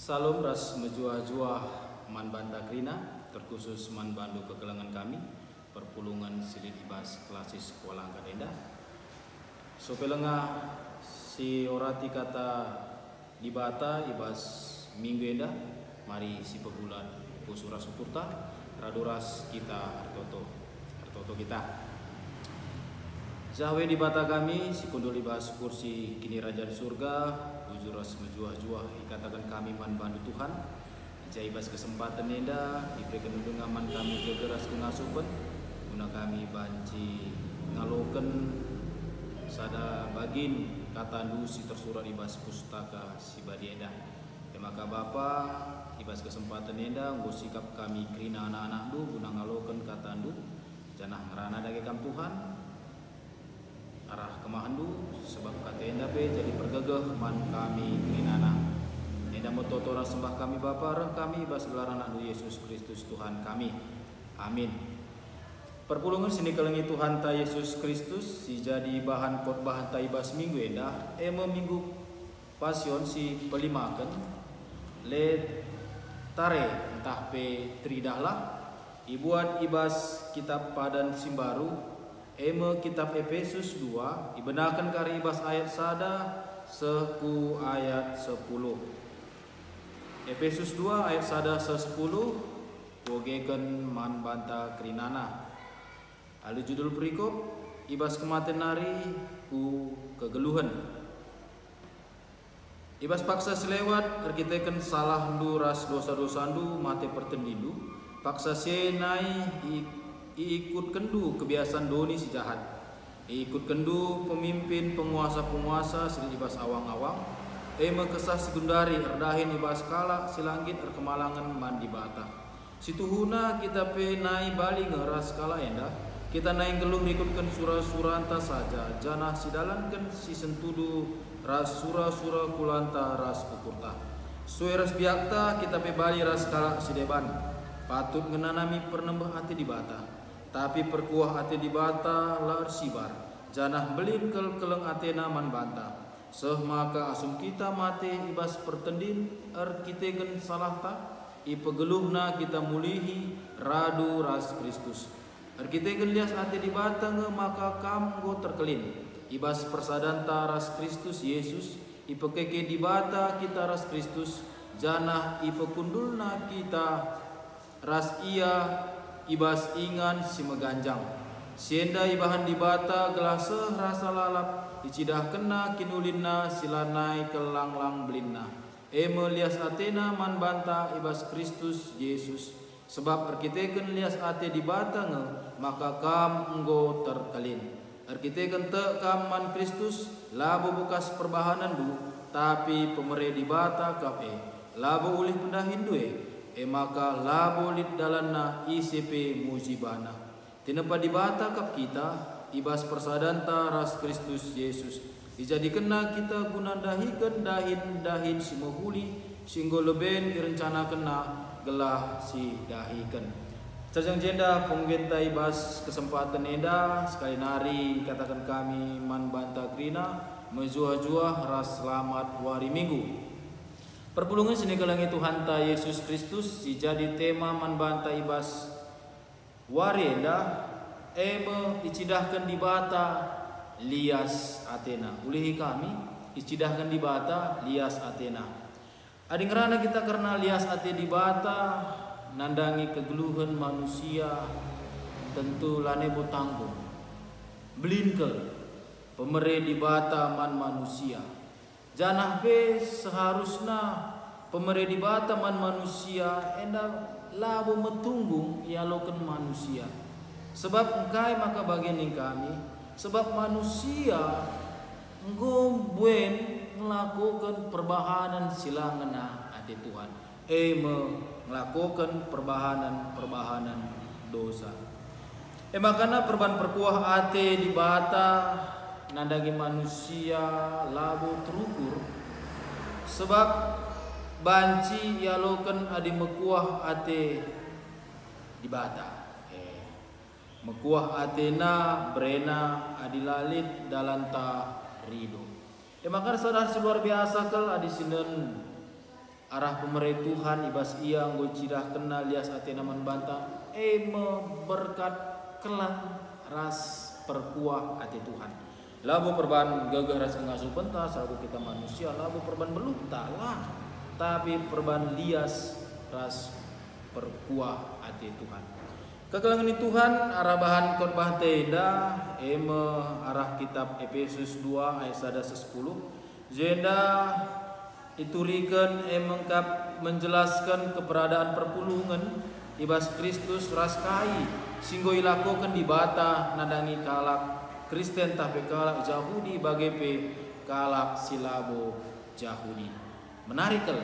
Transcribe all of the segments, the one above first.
Salam ras menjuah-juah man banta krina, terkhusus man bandu kegelangan kami, perpulungan silit ibas klasis kuala kadenda. Sopelenga si orati kata dibata ibas minggu enda, mari si pebulan pusura supurta, raduras kita artoto kita. Zahwe di bata kami, si kundul ibas kursi kini raja di surga, ujuras menjuah-juah ikatakan kami man bandu Tuhan. Jaibas kesempatan enda, diberikan dengaman kami gegeras kengasupan, guna kami banci ngaloken sada bagin katandu si tersurat ibas pustaka si badi enda. Ya maka Bapa, ibas kesempatan enda, nggo sikap kami krina anak-anak du guna ngaloken katandu, janah ngerana dagekam Tuhan. Arah kemahandu sebab kata enda pe jadi pergegeh man kami krinana. Enda mototora sembah kami Bapa reh kami bas gelar anak Yesus Kristus Tuhan kami. Amin. Perpulungan sini kelengi Tuhan ta Yesus Kristus si jadi bahan khotbah ta ibas minggu enda minggu pasion si pelimaken le tare entah pe tridahlah ibuat ibas kitab padan simbaru kitab Efesus 2 ibenakan kari ibas ayat sada seku ayat 10. Efesus 2 ayat sada 10 wogeken man banta krinana. Alu judul perikop ibas kematen nari ku kegeluhan. Ibas paksa selewat erkiteken salah ndu ras dosa-dosa ndu mate pertendindu paksa senai ikut kendu kebiasaan doni si jahat, ikut kendu pemimpin penguasa-penguasa sili ibas awang-awang, kesah sekundari erdahin ibas kala silangit erkemalangan mandi bata. Situhuna kita pe nai bali ngeras kala enda, kita nai geluh ikutkan surah-suranta saja, janah sidalankan si sentudu ras surah-surah kulanta ras ukurta. Sue ras biakta kita pe bali ras kala sideban, patut ngenanami pernembah hati di bata. Tapi perkuah ate di bata lar sibar, janah belin keleng atena man banta. Seh maka asum kita mate ibas pertendin kitegen salahta, ipegeluhna kita mulihi radu ras Kristus. Kitegen lias ate di bata nge maka kam go terkelin. Ibas persadanta ras Kristus Yesus, ipekeke di bata kita ras Kristus, janah ipekundulna kita ras ia ibas ingan si meganjang. Sienda ibahan di bata gelaseh rasa lalap, icidah kena kinulinna silanai kelanglang belinna. Lias atena man banta ibas Kristus Yesus. Sebab erkiteken lias ate di bata nge, maka kam enggo terkelin. Erkiteken te kam man Kristus, labo bekas perbahanan du, tapi pemere di bata kape. Labo ulih pendahin due, maka labolit dalanna ICP mujibana. Tinepa dibata kap kita ibas persadanta ras Kristus Yesus. Dijadikanna kita guna dahikan dahin si mahuli singgo leben irencana kena gelah si dahikan. Sajang jenda penggenta ibas kesempatan eda sekali nari katakan kami man banta krina menjuah-juah ras selamat wari minggu. Perpulungan sini kelangi Tuhan ta Yesus Kristus si jadi tema man banta ibas warenda icidahkan di bata lias Athena. Ulihi kami icidahkan di bata lias Athena. Ading rana kita karena lias ate di bata nandangi kegeluhan manusia tentu lane tanggung. Belinkel pemere di bata man manusia. Janah be seharusnya pemere di bata man manusia enda labo metunggung ialoken manusia. Sebab engkai maka bagian kami, sebab manusia ngobuen melakukan perbahanan silangena ade Tuhan. Melakukan perbahanan dosa. Makana perban perkuah ate di bata nandagi manusia labu terukur sebab banci yaloken adi mekuah ate di bata mekuah atena brena adi lalit dalanta rido. Maka saudara luar biasa kel adi sinen arah pemerintah Tuhan ibas ia nggo cidah kenal lias atena man banta berkat kelang ras perkuah ati Tuhan. Labu perban gagah ras ngasuh pentas labu kita manusia labu perban belum talah tapi perban lias ras perkuah ati Tuhan. Kekelangan Tuhan arah bahan khotbah tenda arah kitab Efesus 2 ayat 10 jenda iturikan mengkap menjelaskan keberadaan perpulungan ibas Kristus ras kai singgo ilakokan di bata nadangi kalak Kristen tapi kalak Yahudi bagi pe kalak silabo Yahudi. Menarik kal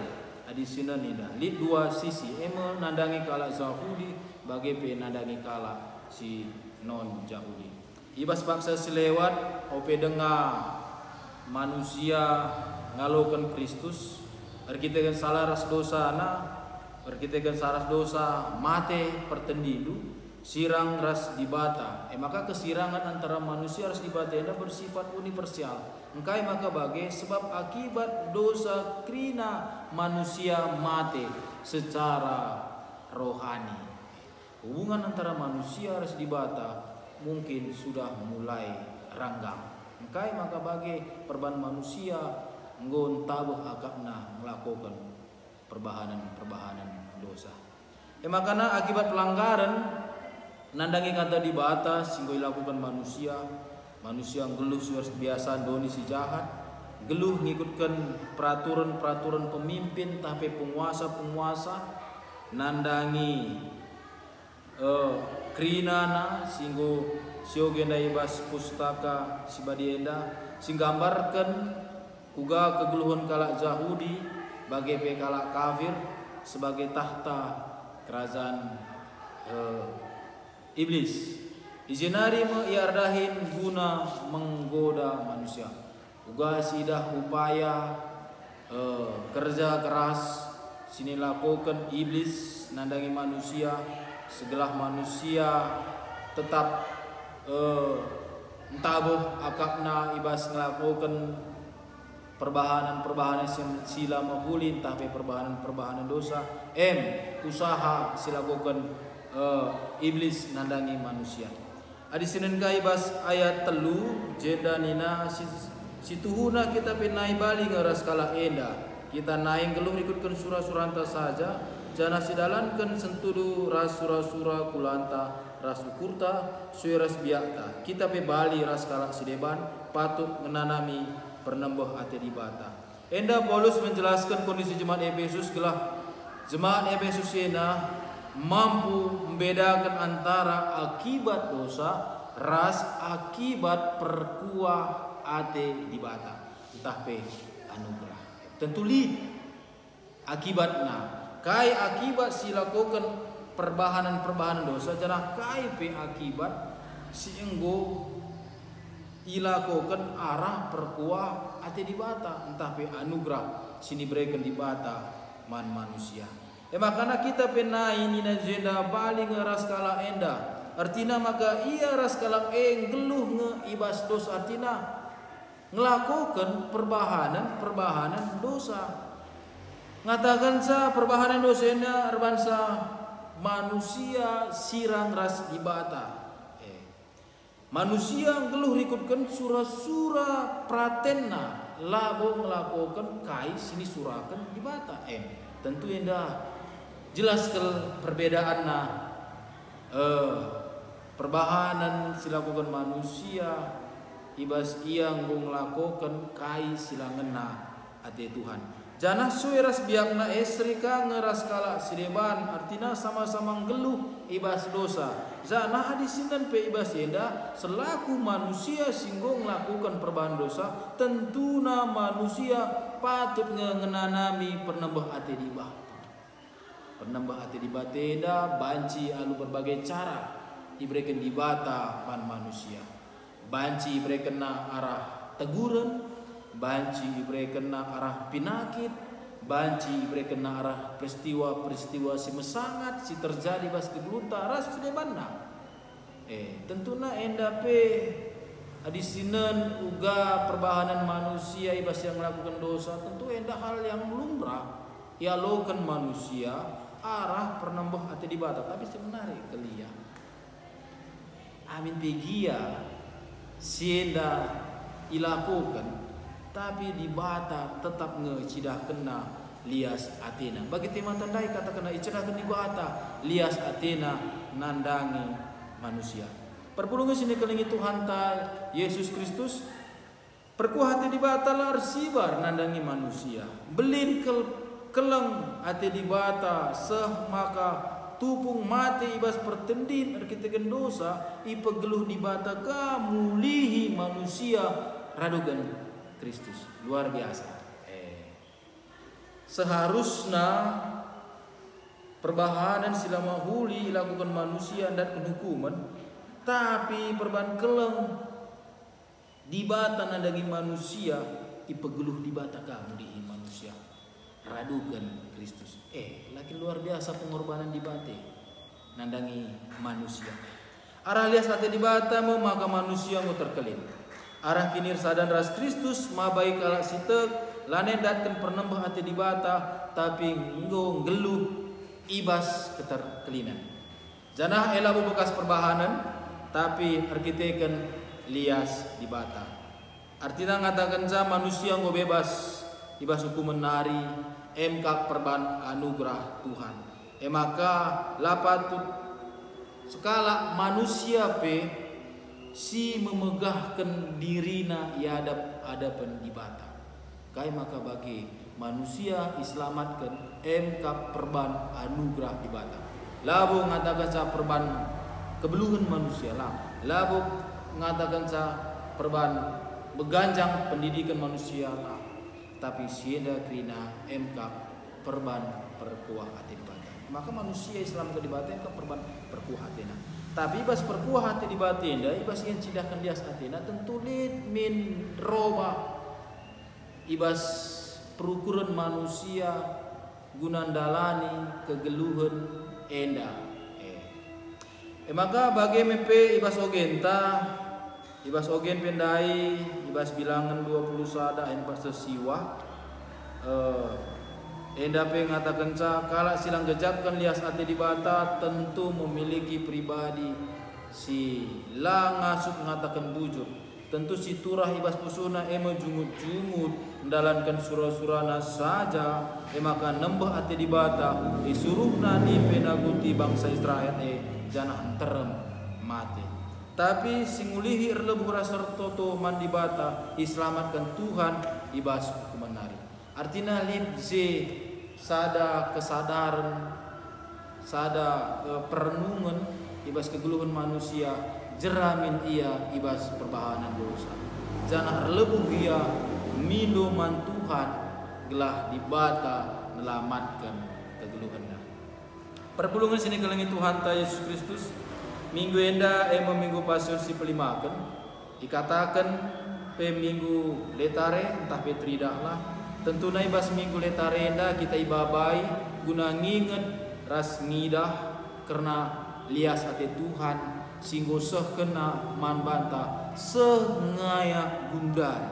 adisina nida lid dua sisi nadangi kalak Yahudi bagi pe nadangi kalak si non Yahudi. Ibas paksa selewat ope dengar manusia ngalokan Kristus arkitekan salah ras dosa arkitekan salah dosa mate pertendidu sirang ras dibata maka kesirangan antara manusia ras dibata ini bersifat universal engkai maka bagai sebab akibat dosa krina manusia mate secara rohani. Hubungan antara manusia ras dibata mungkin sudah mulai ranggang engkai maka bagai perban manusia nggon tabuh akapna melakukan perbahanan dosa. Makana akibat pelanggaran nandangi kata di batas singgo dilakukan manusia geluh suara biasa doni si jahat geluh ngikutkan peraturan pemimpin tapi penguasa nandangi krinana singgo siogenda ibas pustaka sibadienda singgambarkan kuga kegeluhan kalak Yahudi bagi kalak kafir sebagai tahta kerajaan iblis. Izinari mengiardahin guna menggoda manusia. Uga sidah upaya kerja keras sini lakukan iblis nandangi manusia segelah manusia tetap entabuh akapna ibas ngelakukan perbahanan sila mahulin tapi perbahanan dosa usaha silakukan iblis nandangi manusia. Adi sinen kai bas ayat telu jeda nina situhuna kita pinai bali ngeras kala enda kita naik geluh ikutkan surah-suranta saja jana sidalankan sentudu ras surah kulanta ras ukurta sui ras biakta kita pe bali ras kala sideban patut menanami pernembah ate di bata. Enda Paulus menjelaskan kondisi jemaat Efesus gelah jemaat Efesus ena mampu membedakan antara akibat dosa ras akibat perkuah ate di bata entah pe anugerah. Tentu lid akibatnya kai akibat silakukan perbahanan dosa jangan kai pe akibat si enggo ilakokan arah perkuah ate di bata entah pe anugerah sini berikan di bata man manusia. Makana kita penai nina jenda bali ngeras kala enda artina maka ia ras kala geluh nge ibas dos artina ngelakukan perbahanan dosa ngatakan sa perbahanan dosanya arbansa manusia sirang ras di bata. Manusia geluh ikutkan surah pratenna labo melakukan kai sini surakan di bata tentu enda jelaskan perbedaanna perbahanan silakukan manusia ibas ia melakukan kai silangenna ate Tuhan janah sueras biakna esrika ngeras kala sideban artina sama-sama geluh ibas dosa janah adisinan pe ibas enda selaku manusia singgo melakukan perbahan dosa tentuna manusia patut ngenanami penembah ate di bata penembah ate di bata enda banci alu berbagai cara diberikan di bata pan manusia banci berikan arah teguran banci berikan arah pinakit banci berikan arah peristiwa si mesangat si terjadi bas kegeluta ras sudah banda tentuna enda pe adisinan uga perbahanan manusia ibas yang melakukan dosa tentu enda hal yang lumrah ia lokan manusia arah pernambah ate di bata, tapi sebenarnya kelia amin pegia sienda ilakukan, tapi di bata tetap ngecidah kena lias atena. Bagi tema tandai kata kena icerahkan di bata lias atena nandangi manusia. Perpulungan sini kelingi Tuhan ta Yesus Kristus perkuah hati di bata lar sibar nandangi manusia. Belin keleng hati di bata seh maka tupung mati ibas pertendin arkiteken dosa ipegeluh di bata kamulihi manusia radugan Kristus. Luar biasa. Seharusnya perbahanan silama huli lakukan manusia dan hukuman, tapi perban keleng di bata nandangi manusia ipegeluh di bata kamulihi manusia radugan Kristus. Lagi luar biasa pengorbanan di bate nandangi manusia. Arah lias hati di bata mau maka manusia mau terkelin. Arah kinir sadan ras Kristus ma baik ala sitek lanen datkan pernembah hati di bata tapi nggo geluh ibas keterkelinan. Janah elabu bekas perbahanan tapi arkiteken lias di bata. Artinya ngatakan sa manusia nggo bebas ibas hukuman nari emkak perban anugerah Tuhan. Maka lapatut sekala manusia pe si memegahkan dirina iadap adapan di bata. Kai maka bagi manusia iselamatkan emkap perban anugerah di bata. Labu ngatakan sa perban kebeluhan manusia lah. Labu ngatakan sa perban beganjang pendidikan manusia lah. Tapi sienda krina emkap perban perkuah hati di bata. Maka manusia Islam ke di bata emkap perban perkuah hati. Tapi ibas perkuah hati di batinda, ibas yang cidahkan dias hati tentu lid min roba. Ibas perukuran manusia gunandalani kegeluhan enda. Maka bagi MP ibas ogenta, ibas ogen pendai, ibas bilangan 20 sada empat sesiwa. Enda pe ngatakan sa kala silang gejapkan lias hati di bata tentu memiliki pribadi si la ngasuk ngatakan bujur. Tentu si turah ibas pusuna ema jumut-jumut mendalankan surah-surana saja maka nembah hati di bata disuruh nani penaguti bangsa Israel janah terem mati. Tapi singulihi erlebuh rasertoto mandi bata diselamatkan Tuhan ibas hukuman nari. Artinya lidze sada kesadaran sada perenungan ibas kegeluhan manusia jeramin ia ibas perbahanan dosa. Janah lebuh ia minuman Tuhan gelah di bata melamatkan kegeluhannya. Perpulungan sini kelengi Tuhan ta Yesus Kristus minggu enda minggu pasir si pelimakan dikatakan pe minggu letare entah petridah lah. Tentu na ibas minggu letare enda kita ibabai guna nginget ras ngidah karena lias hati Tuhan singgo seh kena manbanta sengaya gundari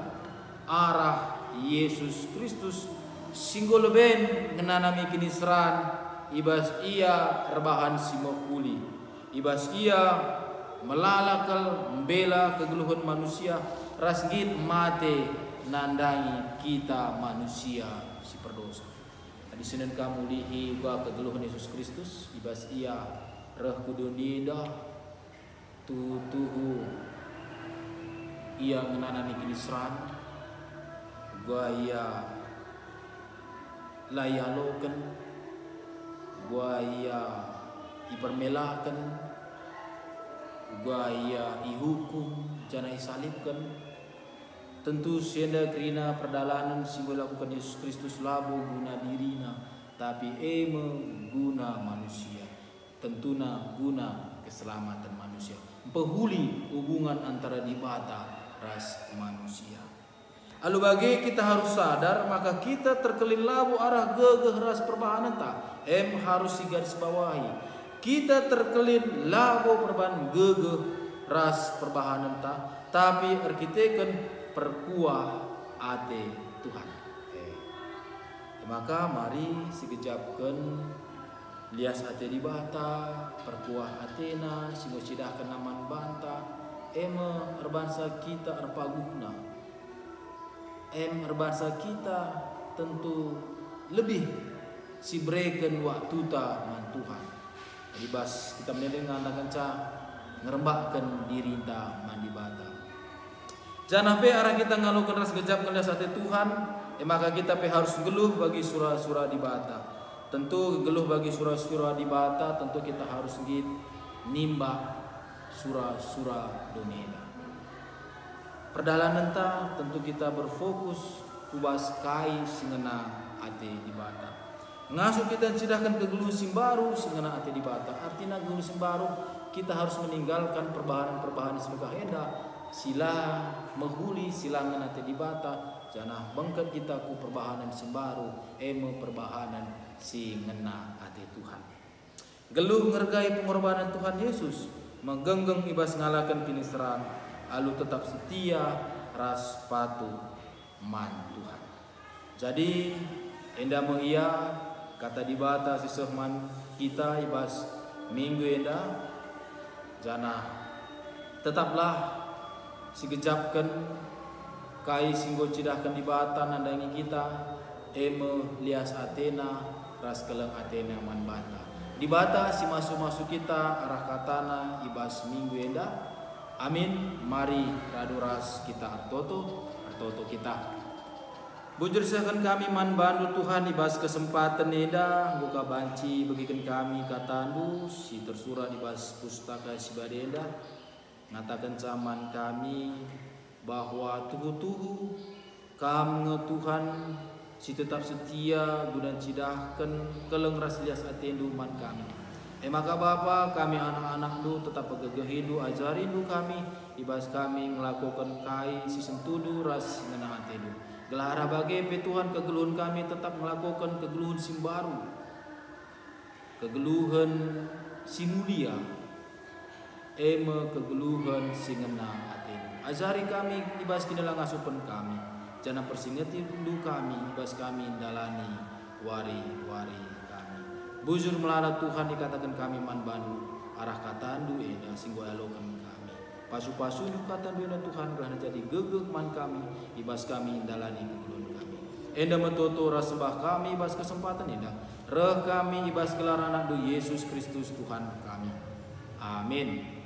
arah Yesus Kristus singgo leben ngenanami kinisran ibas ia rebahan simokuli ibas ia melalakal membela kegeluhan manusia rasgit mate nandangi kita manusia si perdosa. Di sinen kamu lihi gua kegeluhan Yesus Kristus ibas ia reh kudunida tuhu ia menanami kinisran gua ia layalokan gua ia ipermelakan gua ia ihukum jana isalibkan. Tentu sienda krina perdalanan simbol lakukan Yesus Kristus labu guna dirina tapi guna manusia tentuna guna keselamatan manusia. Penghuli hubungan antara di bata ras manusia. Alu bagi kita harus sadar maka kita terkelin labu arah gegeh ras perbahanan tak harus digaris bawahi. Kita terkelin labu perban gegeh ras perbahanan tak tapi arkiteken perkuah ate Tuhan. Maka mari sikejapkan lias ate di bata, perkuah atena, singgo cidahkan naman banta, erbangsa kita erpaguhna. Erbangsa kita tentu lebih si breken waktu ta man Tuhan. Jadi bas kita mendengar kenca ngerembakkan diri ta man di bata. Jangan pe arah kita ngalukan ras gejap lias ate Tuhan, maka kita pe harus geluh bagi surah-surah di bata. Tentu geluh bagi surah-surah di bata, tentu kita harus nimba surah-surah dunia. Perjalanan ta tentu kita berfokus kubas kai singena ate di bata. Ngasuh kita cidahkan ke geluh simbaru singena ate di bata. Artinya geluh simbaru kita harus meninggalkan perbahanan-perbahanan semoga henda. Sila menghuli silangan ate di bata. Janah bangkat kita ku perbahanan simbaru, perbahanan si ngena ate Tuhan. Geluh ngergai pengorbanan Tuhan Yesus, menggenggeng ibas ngalakan piniseran, alu tetap setia ras patuh man Tuhan. Jadi enda ia kata di bata si sehman kita ibas minggu enda janah tetaplah si gejapkan kai singgo cidahkan di bata nandangi kita lias atena ras keleng atena man bata. Di bata si masuk-masuk kita arah katana ibas minggu enda. Amin. Mari raduras kita artoto kita. Bujur seakan kami man bandu Tuhan ibas kesempatan enda buka banci bagikan kami katandu si tersurah ibas pustaka si badenda ngatakan zaman kami bahwa tuhu-tuhu kami Tuhan si tetap setia guna cidahkan keleng ras lias atendu man kami. Maka Bapa kami anak-anak du tetap pegegehindu ajarindu kami ibas kami melakukan kai si sentudu ras ngena atendu. Gelara bagai Tuhan kegeluhan kami tetap melakukan kegeluhan simbaru, kegeluhan si mulia, kegeluhan si ngena atendu. Ajari kami ibas kinala ngasupan kami. Jangan persingeti dulu kami ibas kami dalani wari-wari kami. Bujur melala Tuhan dikatakan kami man bandu arah katandu eda singgo alokan kami. Pasu-pasu katandu eda Tuhan kelana jadi gegek man kami ibas kami dalani kegeluhan kami. Enda metoto rasembah kami ibas kesempatan eda. Reh kami ibas gelar anak do Yesus Kristus Tuhan kami. Amin.